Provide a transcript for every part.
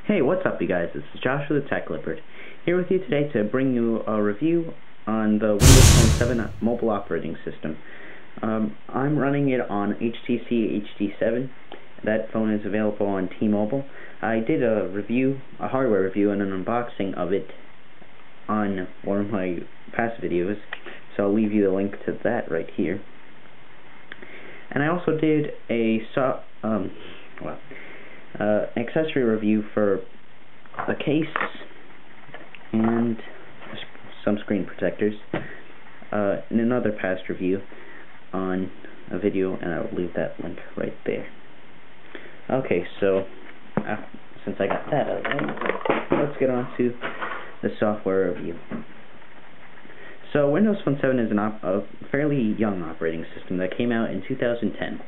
Hey, what's up you guys? This is Joshua the Tech Leopard, here with you today to bring you a review on the Windows Phone 7 mobile operating system. I'm running it on HTC HD7. That phone is available on T-Mobile. I did a hardware review and an unboxing of it on one of my past videos, so I'll leave you the link to that right here. And I also did a accessory review for the case and some screen protectors in another past review on a video, and I'll leave that link right there. Okay, so since I got that out of the way, let's get on to the software review. So Windows Phone 7 is a fairly young operating system that came out in 2010.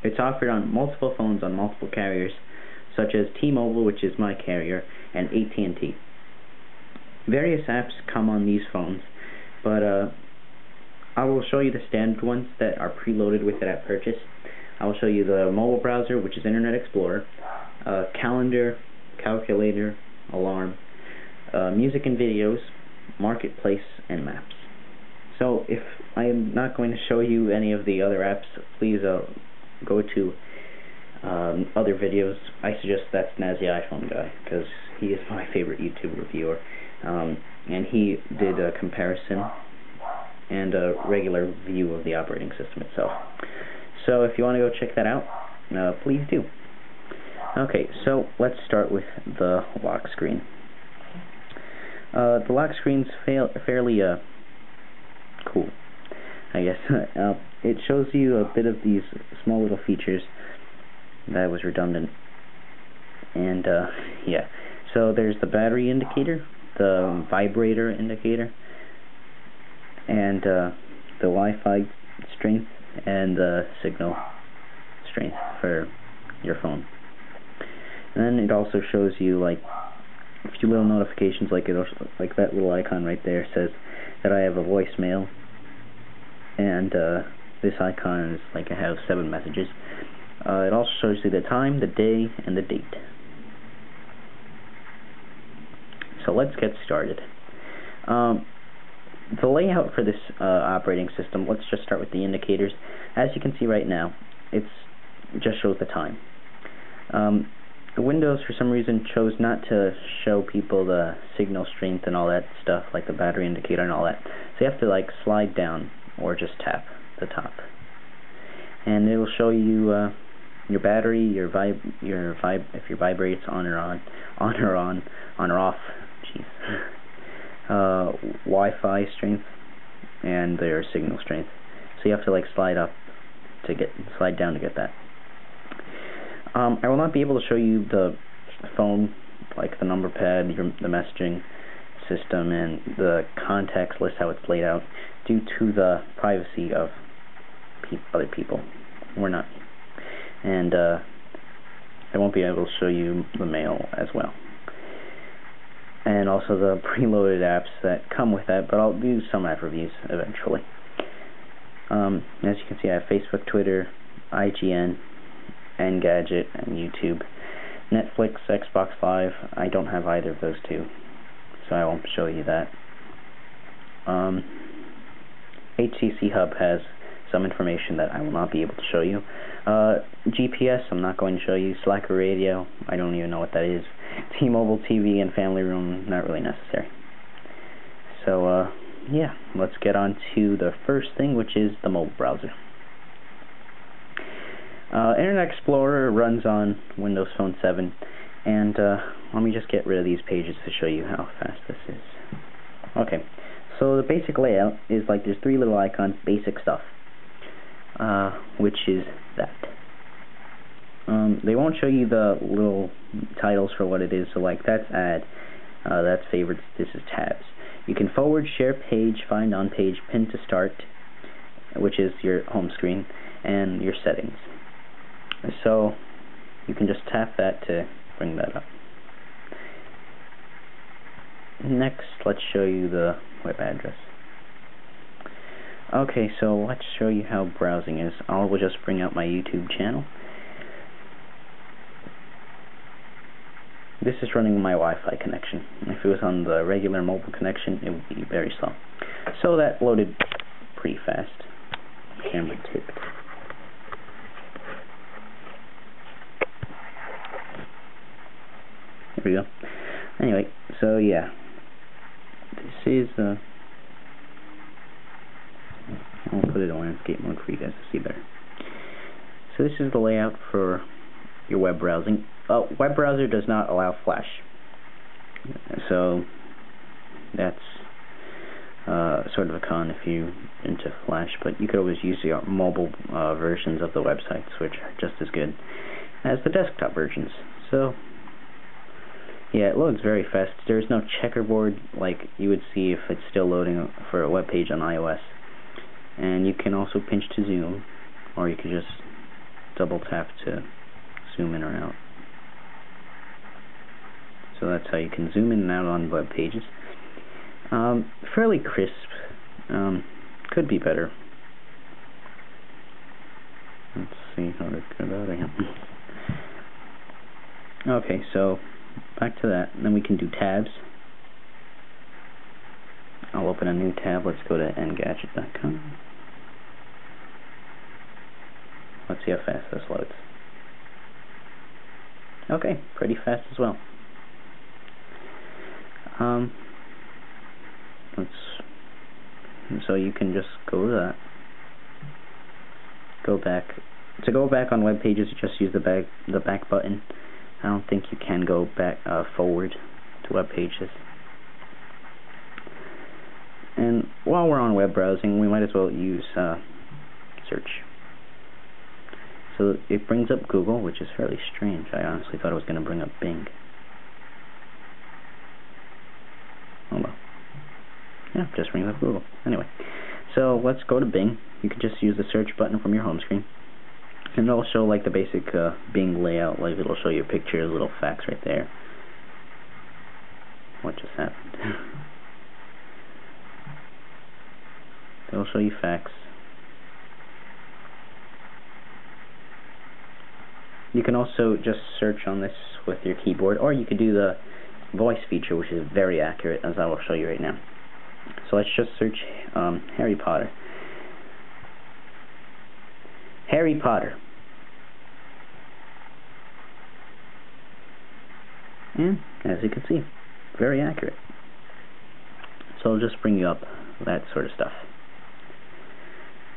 It's offered on multiple phones on multiple carriers, such as T-Mobile, which is my carrier, and AT&T. Various apps come on these phones, but I will show you the standard ones that are preloaded with it at purchase. I will show you the mobile browser, which is Internet Explorer, calendar, calculator, alarm, music and videos, marketplace, and maps. So if I am not going to show you any of the other apps, please go to other videos. I suggest that Snazzy iPhone Guy, because he is my favorite YouTube reviewer, and he did a comparison and a regular view of the operating system itself. So if you want to go check that out, please do. Okay, so let's start with the lock screen. The lock screen's fairly cool, I guess. It shows you a bit of these small little features that was redundant, and yeah. So there's the battery indicator, the vibrator indicator, and the Wi-Fi strength, and the signal strength for your phone. And then it also shows you like a few little notifications, like that little icon right there says that I have a voicemail, and this icon is like I have 7 messages. It also shows you the time, the day, and the date. So let's get started. The layout for this operating system, let's just start with the indicators. As you can see right now, it just shows the time. The Windows, for some reason, chose not to show people the signal strength and all that stuff, like the battery indicator and all that. So you have to like slide down or just tap the top, and it will show you your battery, if your vibrates on or off. Jeez. Wi-Fi strength and their signal strength. So you have to like slide down to get that. I will not be able to show you the phone, like the number pad, the messaging system, and the contacts list, how it's laid out, due to the privacy of other people. We're not. And I won't be able to show you the mail as well. And also the preloaded apps that come with that, but I'll do some app reviews eventually. As you can see, I have Facebook, Twitter, IGN, Engadget, and YouTube. Netflix, Xbox Live, I don't have either of those two, so I won't show you that. HTC Hub has some information that I will not be able to show you. GPS, I'm not going to show you. Slacker Radio, I don't even know what that is. T-Mobile TV and Family Room, not really necessary. So, yeah, let's get on to the first thing, which is the mobile browser. Internet Explorer runs on Windows Phone 7, and let me just get rid of these pages to show you how fast this is. Okay, So the basic layout is like there's three little icons, basic stuff, which is that. They won't show you the little titles for what it is, so like that's add, that's favorites, this is tabs. You can forward, share page, find on page, pin to start, which is your home screen, and your settings. So you can just tap that to bring that up. Next, let's show you the web address. Okay, so let's show you how browsing is. I will just bring up my YouTube channel. This is running my Wi-Fi connection. If it was on the regular mobile connection, it would be very slow. So that loaded pretty fast. Camera tipped. There we go. Anyway, so yeah. This is I'll put it on landscape mode for you guys to see better. So this is the layout for your web browsing. Web browser does not allow Flash, so that's sort of a con if you're into Flash, but you could always use the mobile versions of the websites, which are just as good as the desktop versions. So yeah, it loads very fast. There's no checkerboard like you would see if it's still loading for a web page on iOS. And you can also pinch to zoom, or you could just double tap to zoom in or out. So that's how you can zoom in and out on web pages. Fairly crisp. Could be better. Let's see how to get out of here. Okay, so back to that. And then we can do tabs. I'll open a new tab. Let's go to Engadget.com. Let's see how fast this loads. Okay, pretty fast as well. So you can just go to that. Go back. To go back on web pages, you just use the back button. I don't think you can go back forward to web pages. And while we're on web browsing, we might as well use search. So it brings up Google, which is fairly strange. I honestly thought it was going to bring up Bing. Oh well. Yeah, just brings up Google. Anyway, so let's go to Bing. You can just use the search button from your home screen. And it'll show like the basic Bing layout, like it'll show you a picture, little facts right there. What just happened? It'll show you facts. You can also just search on this with your keyboard, or you could do the voice feature, which is very accurate, as I will show you right now. So let's just search Harry Potter. Harry Potter. And as you can see, very accurate. So I'll just bring you up that sort of stuff.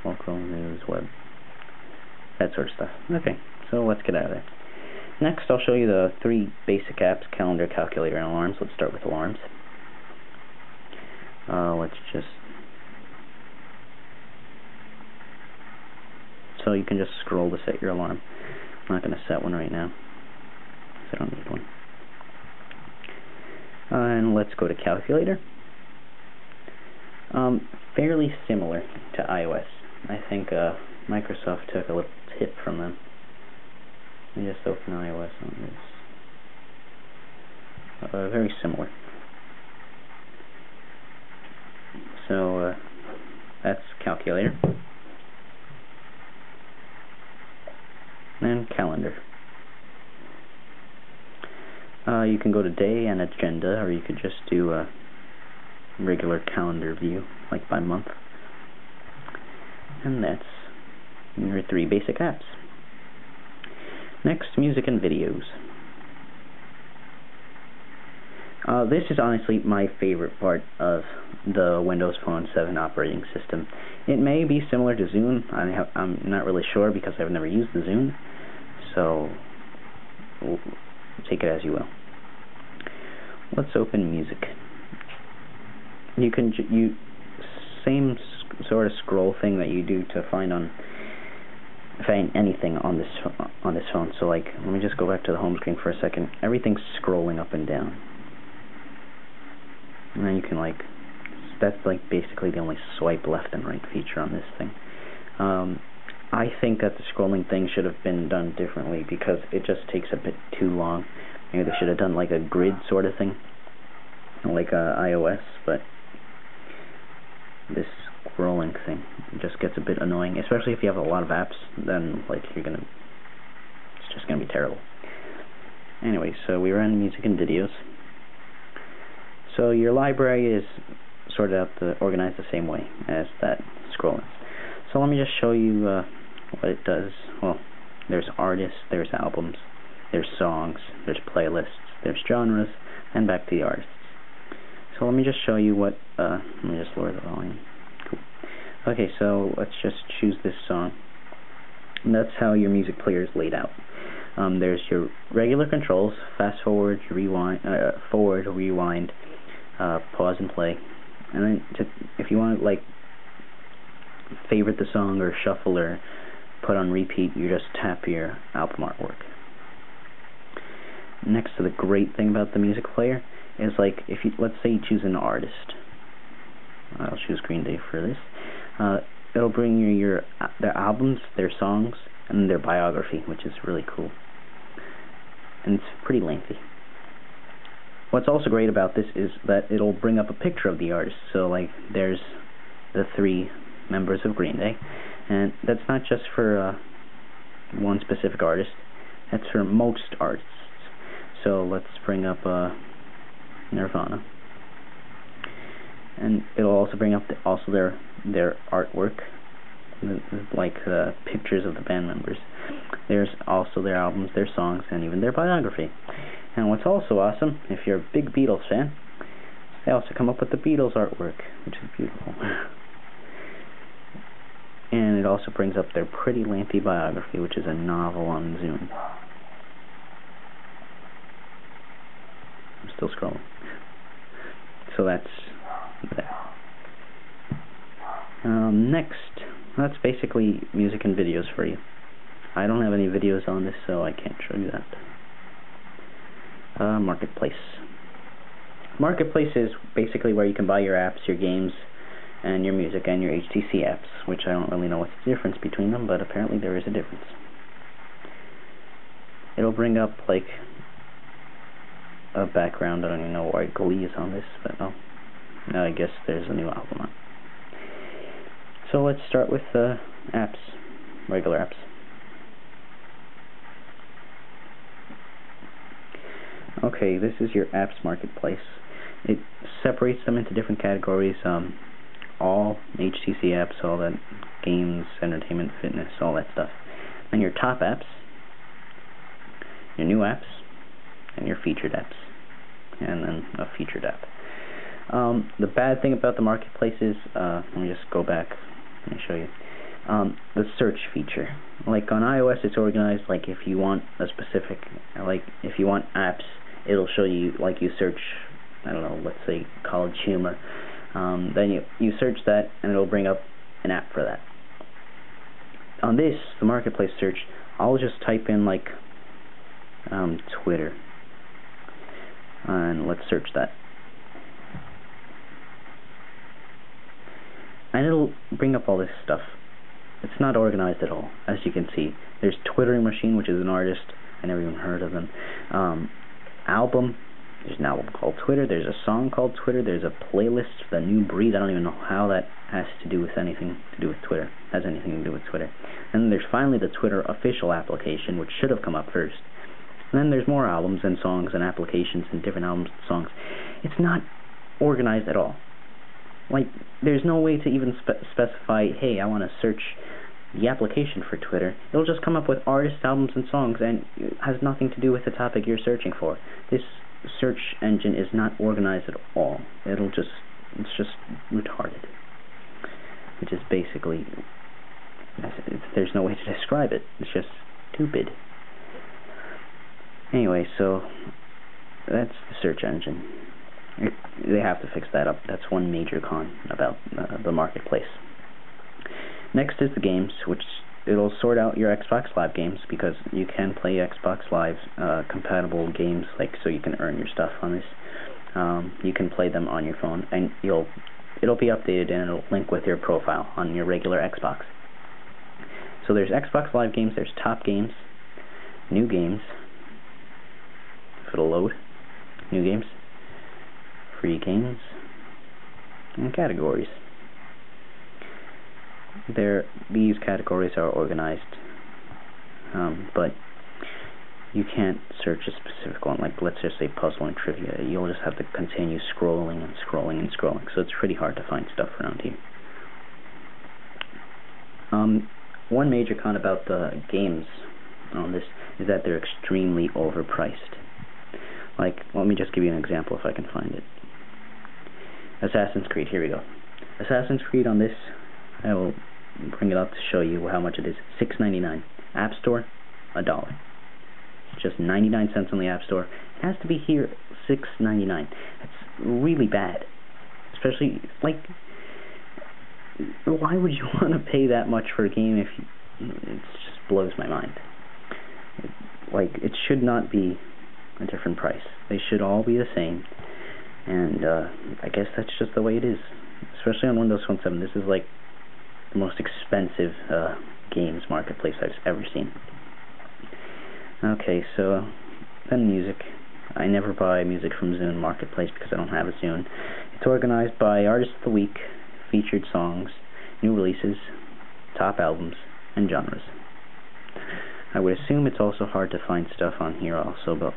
Local news, web, that sort of stuff. Okay, so let's get out of there. Next, I'll show you the three basic apps: calendar, calculator, and alarms. Let's start with alarms. Let's just... So you can just scroll to set your alarm. I'm not going to set one right now, because I don't need one. And let's go to calculator. Fairly similar to iOS. I think Microsoft took a little tip from them. Let me just open iOS on this. Very similar. So that's calculator. And calendar. You can go to day and agenda, or you could just do a regular calendar view, like by month. And that's your three basic apps. Next, music and videos. This is honestly my favorite part of the Windows Phone 7 operating system. It may be similar to Zune. I'm not really sure because I've never used the Zune, so we'll take it as you will. Let's open music. You can same sort of scroll thing that you do to find anything on this phone. So like, let me just go back to the home screen for a second. Everything's scrolling up and down, and then you can like, that's like basically the only swipe left and right feature on this thing. I think that the scrolling thing should have been done differently because it just takes a bit too long. Maybe they should have done like a grid sort of thing, like iOS, but this scrolling thing just gets a bit annoying, especially if you have a lot of apps. Then like it's just gonna be terrible. Anyway, so we ran music and videos. So your library is sorted out, organized the same way as that scrolling. So let me just show you what it does. Well, there's artists, there's albums, there's songs, there's playlists, there's genres, and back to the artists. So let me just show you what, let me just lower the volume. Cool. Okay, so let's just choose this song. And that's how your music player is laid out. There's your regular controls: fast forward, rewind, forward, rewind, pause and play. And then if you want to like favorite the song or shuffle or put on repeat, you just tap your album artwork. Next to the great thing about the music player is like, if you, let's say you choose an artist. I'll choose Green Day for this. It'll bring you their albums, their songs, and their biography, which is really cool. And it's pretty lengthy. What's also great about this is that it'll bring up a picture of the artist. So like, there's the 3 members of Green Day, and that's not just for one specific artist, that's for most artists. So let's bring up Nirvana, and it'll also bring up their artwork, like pictures of the band members. There's also their albums, their songs, and even their biography. And what's also awesome, if you're a big Beatles fan, they also come up with the Beatles artwork, which is beautiful. And it also brings up their pretty lengthy biography, which is a novel on Zune. I'm still scrolling. So that's that. Next, that's basically music and videos for you. I don't have any videos on this, so I can't show you that. Marketplace. Marketplace is basically where you can buy your apps, your games, and your music, and your HTC apps, which I don't really know what's the difference between them, but apparently there is a difference. It'll bring up like a background. I don't even know why Glee is on this, but no, I guess there's a new album on. So let's start with apps, regular apps. Okay, this is your apps marketplace. It separates them into different categories. All HTC apps, all that, games, entertainment, fitness, all that stuff. And your top apps, your new apps, and your featured apps, and then a featured app. The bad thing about the marketplace is, let me just go back, let me show you, the search feature. Like on iOS, it's organized like if you want a specific, like if you want apps, it'll show you, like you search, I don't know, let's say College Humor. Then you search that, and it'll bring up an app for that. On this, the marketplace search, I'll just type in like Twitter, and let's search that, and it'll bring up all this stuff. It's not organized at all, as you can see. There's Twittering Machine, which is an artist. I never even heard of them. Album. There's an album called Twitter. There's a song called Twitter. There's a playlist, The New Breed. I don't even know how that has to do with anything to do with Twitter. Has anything to do with Twitter. And then there's finally the Twitter official application, which should have come up first. And then there's more albums and songs and applications and different albums and songs. It's not organized at all. Like, there's no way to even specify, hey, I want to search the application for Twitter. It'll just come up with artists, albums, and songs, and it has nothing to do with the topic you're searching for. This search engine is not organized at all. It's just retarded, which is basically, there's no way to describe it. It's just stupid. Anyway, so that's the search engine. They have to fix that up. That's one major con about the marketplace. Next is the games, which it'll sort out your Xbox Live games, because you can play Xbox Live compatible games, like, so you can earn your stuff on this. You can play them on your phone, and it'll be updated and it'll link with your profile on your regular Xbox. So there's Xbox Live games, there's top games, new games, if it'll load, new games, free games, and categories. These categories are organized, but you can't search a specific one. Like, let's just say puzzle and trivia. You'll just have to continue scrolling and scrolling and scrolling, so it's pretty hard to find stuff around here. One major con about the games on this is that they're extremely overpriced. Like, let me just give you an example if I can find it. Assassin's Creed, here we go. Assassin's Creed on this, I will bring it up to show you how much it is. $6.99. App Store, $1. Just 99 cents on the App Store. It has to be here $6.99. That's really bad. Especially, like, why would you want to pay that much for a game if it just blows my mind. Like, it should not be a different price. They should all be the same. And I guess that's just the way it is. Especially on Windows Phone 7. This is like the most expensive games marketplace I've ever seen. Okay, so then music. I never buy music from Zune Marketplace because I don't have a Zune. It's organized by Artist of the Week, featured songs, new releases, top albums, and genres. I would assume it's also hard to find stuff on here also, but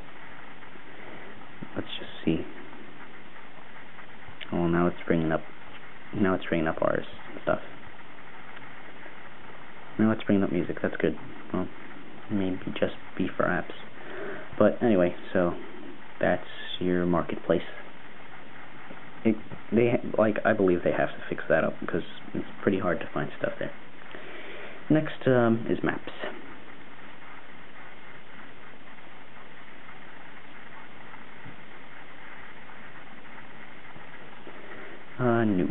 let's just see. Oh, now it's bringing up artists and stuff. Now it's bringing up music. That's good. Well, maybe just be for apps. But anyway, so that's your marketplace. I believe they have to fix that up because it's pretty hard to find stuff there. Next is maps. New.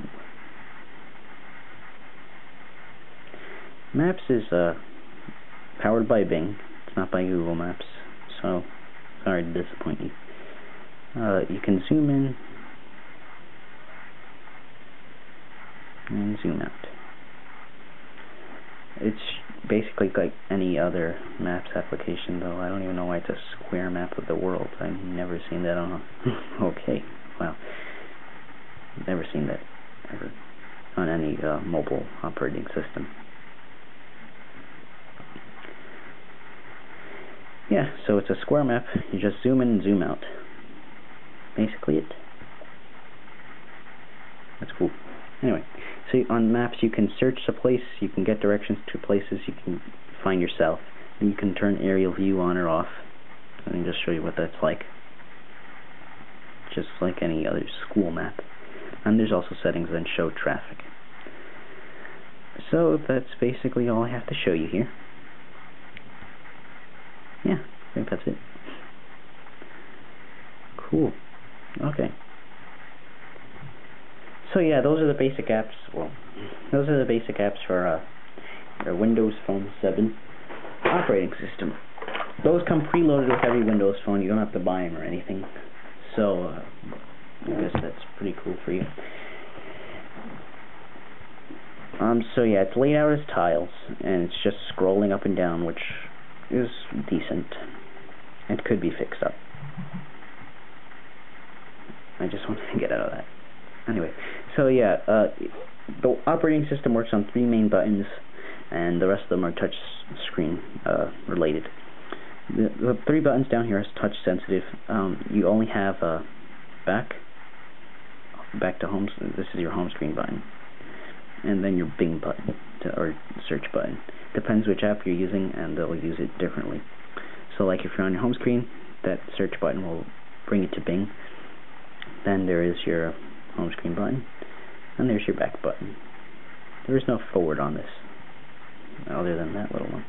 Maps is powered by Bing. It's not by Google Maps, so sorry to disappoint you. You can zoom in and zoom out. It's basically like any other maps application, though. I don't even know why it's a square map of the world. I've never seen that on a... Okay, wow. Never seen that ever on any mobile operating system. Yeah, so it's a square map. You just zoom in and zoom out. Basically it. That's cool. Anyway, so on maps you can search a place, you can get directions to places, you can find yourself, and you can turn aerial view on or off. Let me just show you what that's like. Just like any other school map. And there's also settings that show traffic. So that's basically all I have to show you here. Yeah, I think that's it. Cool. Okay. So yeah, those are the basic apps. Well, those are the basic apps for Windows Phone 7 operating system. Those come preloaded with every Windows phone. You don't have to buy them or anything. So I guess that's pretty cool for you. So yeah, it's laid out as tiles, and it's just scrolling up and down, which is decent. It could be fixed up. I just wanted to get out of that. Anyway, so yeah, the operating system works on 3 main buttons, and the rest of them are touch screen related. The 3 buttons down here is touch sensitive. You only have back to home. This is your home screen button, and then your Bing button or search button. Depends which app you're using, and they'll use it differently. So like if you're on your home screen, that search button will bring it to Bing. Then there is your home screen button, and there's your back button. There is no forward on this, other than that little one.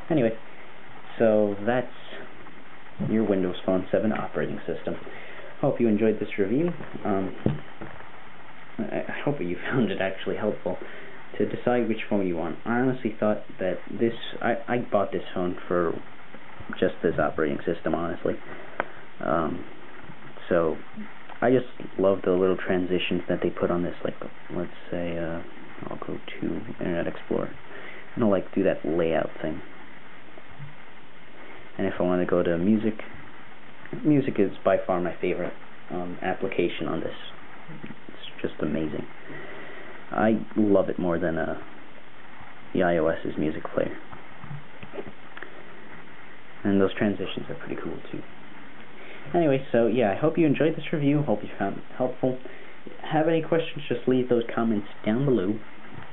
Anyway, so that's your Windows Phone 7 operating system. hope you enjoyed this review. I hope you found it actually helpful to decide which phone you want. I honestly thought that this, I bought this phone for just this operating system, honestly. So I just love the little transitions that they put on this. Like, let's say I'll go to Internet Explorer and I'll like do that layout thing. And if I want to go to music is by far my favorite application on this. It's just amazing. I love it more than the iOS's music player. And those transitions are pretty cool too. Anyway, so yeah, I hope you enjoyed this review. Hope you found it helpful. Have any questions, just leave those comments down below,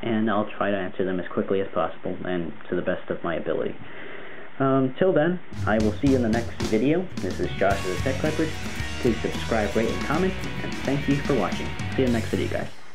and I'll try to answer them as quickly as possible and to the best of my ability. Till then, I will see you in the next video. This is Josh of the Tech Leopard. Please subscribe, rate, and comment, and thank you for watching. See you in the next video, guys.